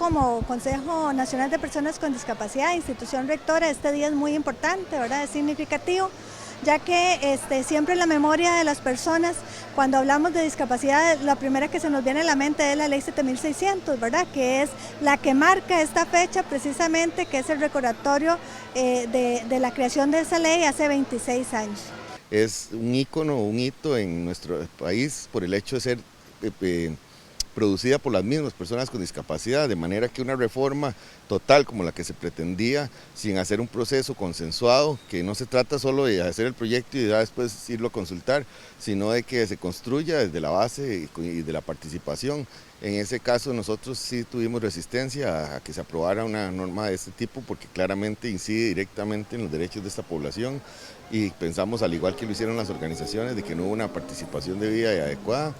como Consejo Nacional de Personas con Discapacidad, institución rectora, este día es muy importante, ¿verdad? Es significativo, ya que siempre en la memoria de las personas, cuando hablamos de discapacidad, la primera que se nos viene a la mente es la Ley 7600, ¿verdad? Que es la que marca esta fecha precisamente, que es el recordatorio de la creación de esa ley hace 26 años. Es un ícono, un hito en nuestro país por el hecho de ser producida por las mismas personas con discapacidad, de manera que una reforma total como la que se pretendía, sin hacer un proceso consensuado, que no se trata solo de hacer el proyecto y ya después irlo a consultar, sino de que se construya desde la base y de la participación. En ese caso nosotros sí tuvimos resistencia a que se aprobara una norma de este tipo porque claramente incide directamente en los derechos de esta población y pensamos, al igual que lo hicieron las organizaciones, de que no hubo una participación debida y adecuada.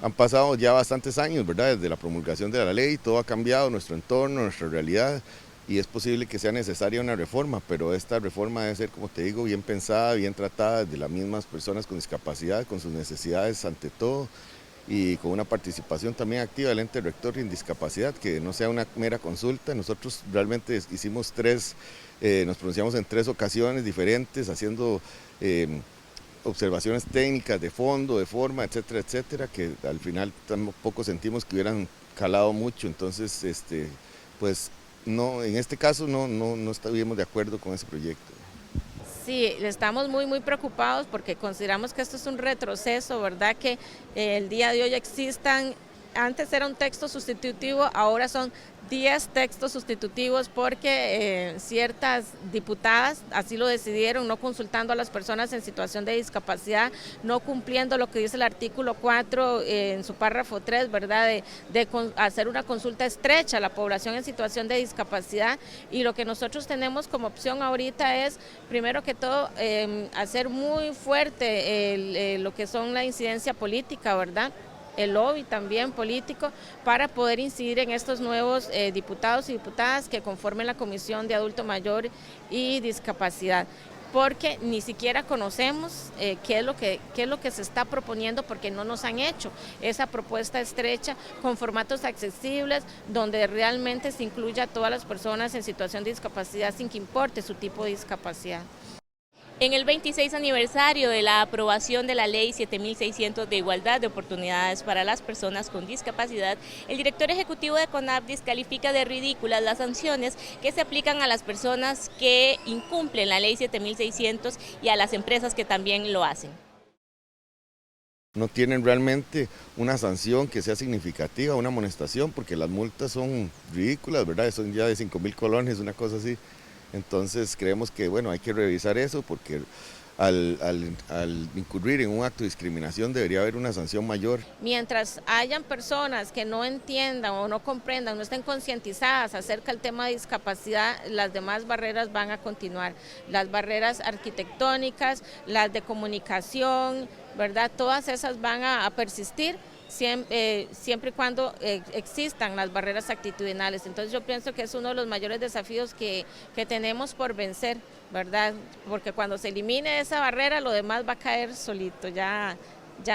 Han pasado ya bastantes años, ¿verdad? Desde la promulgación de la ley, todo ha cambiado, nuestro entorno, nuestra realidad, y es posible que sea necesaria una reforma, pero esta reforma debe ser, como te digo, bien pensada, bien tratada desde las mismas personas con discapacidad, con sus necesidades ante todo, y con una participación también activa del ente rector en discapacidad, que no sea una mera consulta. Nosotros realmente hicimos nos pronunciamos en 3 ocasiones diferentes, haciendo observaciones técnicas de fondo, de forma, etcétera, etcétera, que al final tampoco sentimos que hubieran calado mucho, entonces, pues no, en este caso no estuvimos de acuerdo con ese proyecto. Sí, estamos muy preocupados porque consideramos que esto es un retroceso, ¿verdad? Que el día de hoy existan, antes era un texto sustitutivo, ahora son 10 textos sustitutivos porque ciertas diputadas así lo decidieron, no consultando a las personas en situación de discapacidad, no cumpliendo lo que dice el artículo 4 en su párrafo 3, ¿verdad? De hacer una consulta estrecha a la población en situación de discapacidad, y lo que nosotros tenemos como opción ahorita es, primero que todo, hacer muy fuerte lo que son la incidencia política, ¿verdad? El lobby también político para poder incidir en estos nuevos diputados y diputadas que conformen la Comisión de Adulto Mayor y Discapacidad, porque ni siquiera conocemos qué es lo que se está proponiendo, porque no nos han hecho esa propuesta estrecha con formatos accesibles donde realmente se incluya a todas las personas en situación de discapacidad sin que importe su tipo de discapacidad. En el 26 aniversario de la aprobación de la Ley 7600 de Igualdad de Oportunidades para las Personas con Discapacidad, el director ejecutivo de CONAPDIS califica de ridículas las sanciones que se aplican a las personas que incumplen la Ley 7600 y a las empresas que también lo hacen. No tienen realmente una sanción que sea significativa, una amonestación, porque las multas son ridículas, ¿verdad? Son ya de 5.000 colones, una cosa así. Entonces creemos que bueno, hay que revisar eso porque al incurrir en un acto de discriminación debería haber una sanción mayor. Mientras hayan personas que no entiendan o no comprendan, no estén concientizadas acerca del tema de discapacidad, las demás barreras van a continuar. Las barreras arquitectónicas, las de comunicación, ¿verdad? Todas esas van a persistir. Siempre y cuando existan las barreras actitudinales. Entonces yo pienso que es uno de los mayores desafíos que tenemos por vencer, ¿verdad? Porque cuando se elimine esa barrera, lo demás va a caer solito, ya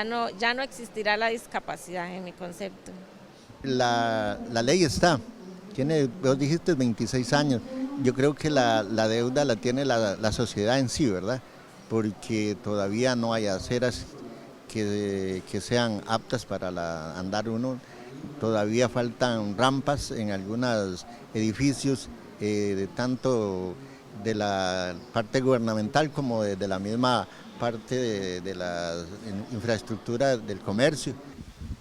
no existirá la discapacidad en mi concepto. La ley está, vos dijiste 26 años, yo creo que la deuda la tiene la sociedad en sí, ¿verdad? Porque todavía no hay aceras que sean aptas para andar uno. Todavía faltan rampas en algunos edificios, tanto de la parte gubernamental como de la misma parte de la infraestructura del comercio.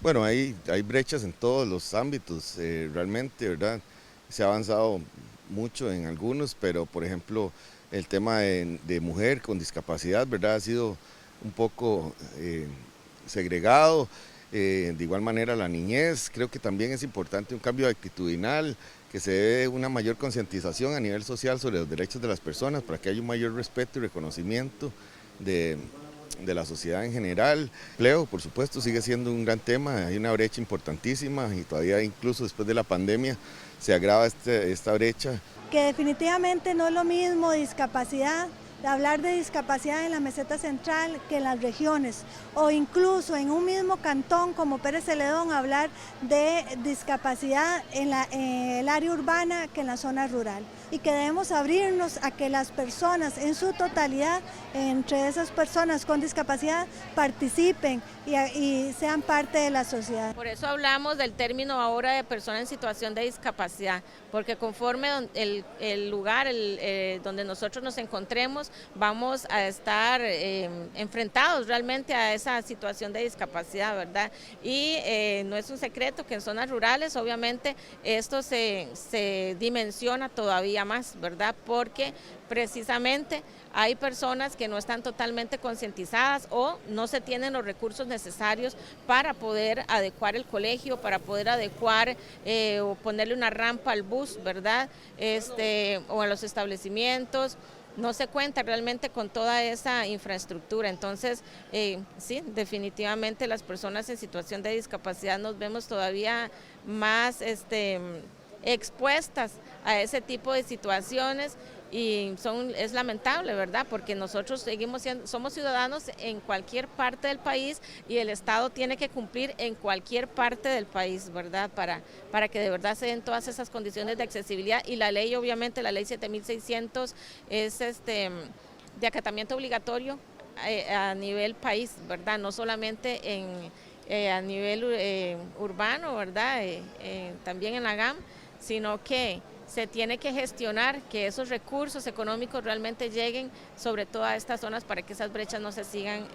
Bueno, hay brechas en todos los ámbitos, realmente, ¿verdad? Se ha avanzado mucho en algunos, pero por ejemplo el tema de mujer con discapacidad, ¿verdad? Ha sido un poco segregado, de igual manera la niñez. Creo que también es importante un cambio actitudinal, que se dé una mayor concientización a nivel social sobre los derechos de las personas para que haya un mayor respeto y reconocimiento de la sociedad en general. El empleo, por supuesto, sigue siendo un gran tema, hay una brecha importantísima y todavía incluso después de la pandemia se agrava esta brecha. Que definitivamente no es lo mismo discapacidad hablar de discapacidad en la meseta central que en las regiones, o incluso en un mismo cantón como Pérez Celedón hablar de discapacidad en el área urbana que en la zona rural, y que debemos abrirnos a que las personas en su totalidad, entre esas personas con discapacidad, participen y sean parte de la sociedad. Por eso hablamos del término ahora de persona en situación de discapacidad, porque conforme el lugar donde nosotros nos encontremos, vamos a estar enfrentados realmente a esa situación de discapacidad, ¿verdad? Y no es un secreto que en zonas rurales obviamente esto se dimensiona todavía más, ¿verdad? Porque precisamente hay personas que no están totalmente concientizadas o no se tienen los recursos necesarios para poder adecuar el colegio, para poder adecuar o ponerle una rampa al bus, ¿verdad? O a los establecimientos. No se cuenta realmente con toda esa infraestructura. Entonces, sí, definitivamente las personas en situación de discapacidad nos vemos todavía más expuestas a ese tipo de situaciones, y es lamentable, ¿verdad? Porque nosotros somos ciudadanos en cualquier parte del país y el Estado tiene que cumplir en cualquier parte del país, ¿verdad? Para que de verdad se den todas esas condiciones de accesibilidad, y la ley, obviamente, la ley 7600 es de acatamiento obligatorio a nivel país, ¿verdad? No solamente a nivel urbano, ¿verdad? También en la GAM, sino que se tiene que gestionar que esos recursos económicos realmente lleguen sobre todo a estas zonas para que esas brechas no se sigan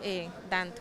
dando.